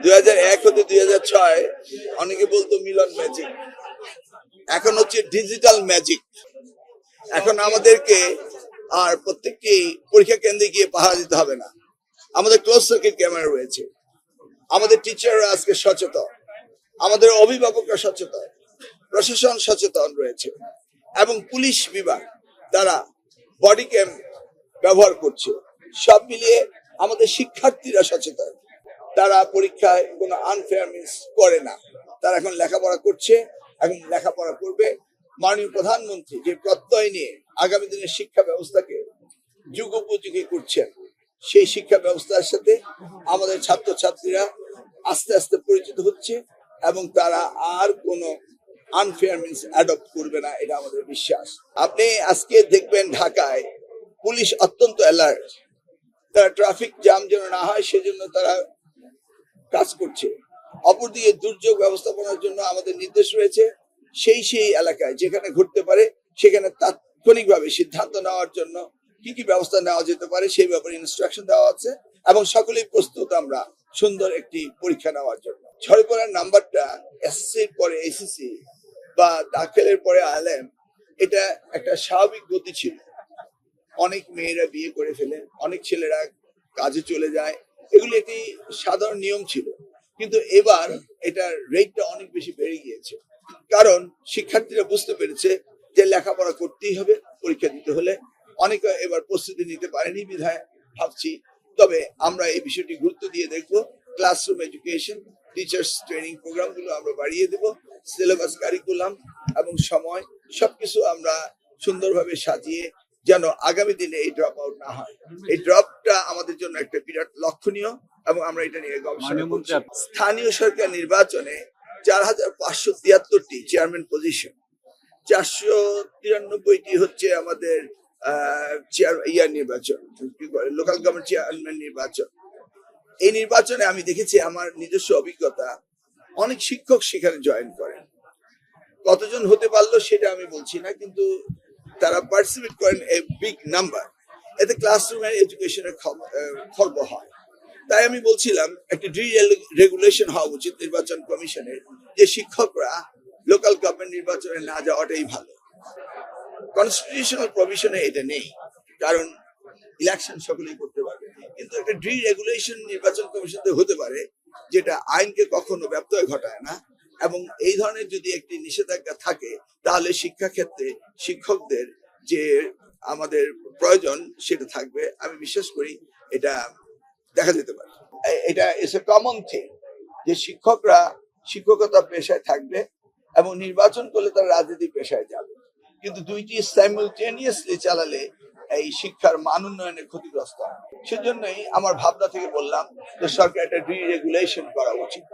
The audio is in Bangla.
2001 হতে 2006 অনেকে বলতো মিলন ম্যাজিক, এখন হচ্ছে ডিজিটাল ম্যাজিক। এখন আমাদেরকে আর প্রত্যেকটি পরীক্ষা কেন্দ্রে গিয়ে পাহারা দিতে হবে না, আমাদের ক্লোজ সার্কিট ক্যামেরা রয়েছে। আমাদের টিচাররা আজকে সচেতন, আমাদের অভিভাবকরা সচেতন, প্রশাসন সচেতন রয়েছে এবং পুলিশ বিভাগ তারা বডি ক্যাম ব্যবহার করছে। সব মিলিয়ে আমাদের শিক্ষার্থীরা সচেতন, তারা পরীক্ষায় কোনো আনফেয়ার মিস করে না। তারা এখন লেখাপড়া করছে এবং লেখাপড়া করবে। মাননীয় প্রধানমন্ত্রী যে প্রত্যয় নিয়ে আগামী দিনের শিক্ষা ব্যবস্থাকে যুগোপযোগী করছেন, সেই শিক্ষা ব্যবস্থার সাথে আমাদের ছাত্রছাত্রীরা আস্তে আস্তে পরিচিত হচ্ছে এবং তারা আর কোনো আনফেয়ার মিন্স অ্যাডপ্ট করবে না, এটা আমাদের বিশ্বাস। আপনি আজকে দেখবেন ঢাকায় পুলিশ অত্যন্ত অ্যালার্ট, তারা ট্রাফিক জ্যাম যেন না হয় সেজন্য তারা কাজ করছে। অপরদিকে দুর্যোগ ব্যবস্থাপনার জন্য আমাদের নির্দেশ রয়েছে, সেই এলাকায় যেখানে ঘটতে পারে সেখানে তাৎক্ষণিকভাবে সিদ্ধান্ত নেওয়ার জন্য কি কি ব্যবস্থা নেওয়া যেতে পারে সেই ব্যাপারে ইনস্ট্রাকশন দেওয়া আছে এবং সকলেই প্রস্তুত আমরা সুন্দর একটি পরীক্ষা নেওয়ার জন্য। ছয় পড়ার নাম্বারটা এসএসসির পরে এসএসসি বা দাখিলের পরে আলেম, এটা একটা স্বাভাবিক গতি ছিল। অনেক মেয়েরা বিয়ে করে ফেলে, অনেক ছেলেরা কাজে চলে যায়, এগুলি একটি সাধারণ নিয়ম ছিল। কিন্তু এবার এটার রেটটা অনেক বেশি বেড়ে গিয়েছে, কারণ শিক্ষার্থীরা বুঝতে পেরেছে যে লেখাপড়া করতেই হবে পরীক্ষা দিতে হলে। অনেকে এবার প্রস্তুতি নিতে পারেনি বিধায় ভাবছি, তবে আমরা এই বিষয়টি গুরুত্ব দিয়ে দেখবো। ক্লাসরুম এডুকেশন, টিচার্স ট্রেনিং প্রোগ্রামগুলো আমরা বাড়িয়ে দেব, সিলেবাস, কারিকুলাম এবং সময় সবকিছু আমরা সুন্দরভাবে সাজিয়ে যেন আগামী দিনে এই ড্রপ আউট না হয়। এই ড্রপটা আমাদের জন্য একটা বিরাট লক্ষণীয় এবং আমরা এটা নিয়ে গবেষণা করছি। স্থানীয় সরকার নির্বাচনে 4573টি চেয়ারম্যান পজিশন, 493টি হচ্ছে আমাদের নির্বাচন, লোকাল গভর্নমেন্ট চেয়ারম্যান নির্বাচন। এই নির্বাচনে আমি দেখেছি, আমার নিজস্ব অভিজ্ঞতা, অনেক শিক্ষক সেখানে জয়েন করেন। কতজন হতে পারলো সেটা আমি বলছি না, কিন্তু তারা পার্টিসিপেট করেন এ বিগ নাম্বার। এতে ক্লাসরুমের এডুকেশনের খর্ব হয়। তাই আমি বলছিলাম একটা রেগুলেশন হওয়া উচিত নির্বাচন কমিশনের, যে শিক্ষকরা লোকাল গভর্নমেন্ট নির্বাচনে না যাওয়াটাই ভালো। কনস্টিটিউশনাল প্রভিশনে এটা নেই, কারণ ইলেকশন সকলেই করতে পারবে, কিন্তু একটা রেগুলেশন নির্বাচন কমিশন হতে পারে যেটা আইনকে কখনো ব্যত্যয় ঘটায় না। এবং এই ধরনের যদি একটি নিষেধাজ্ঞা থাকে, তাহলে শিক্ষা ক্ষেত্রে শিক্ষকদের যে আমাদের প্রয়োজন সেটা থাকবে। আমি বিশ্বাস করি এটা দেখা যেতে পারে। এটা ইটস এ কমন থিং যে শিক্ষকরা শিক্ষকতা পেশায় থাকবে এবং নির্বাচন করলে তারা রাজনীতি পেশায় যাবে, কিন্তু দুইটি সাইমultaneously চালালে এই শিক্ষার মান উন্নয়নে ক্ষতিগ্রস্ত হয়। সেজন্যই আমার ভাবনা থেকে বললাম যে সরকার একটা রেগুলেশন করা উচিত।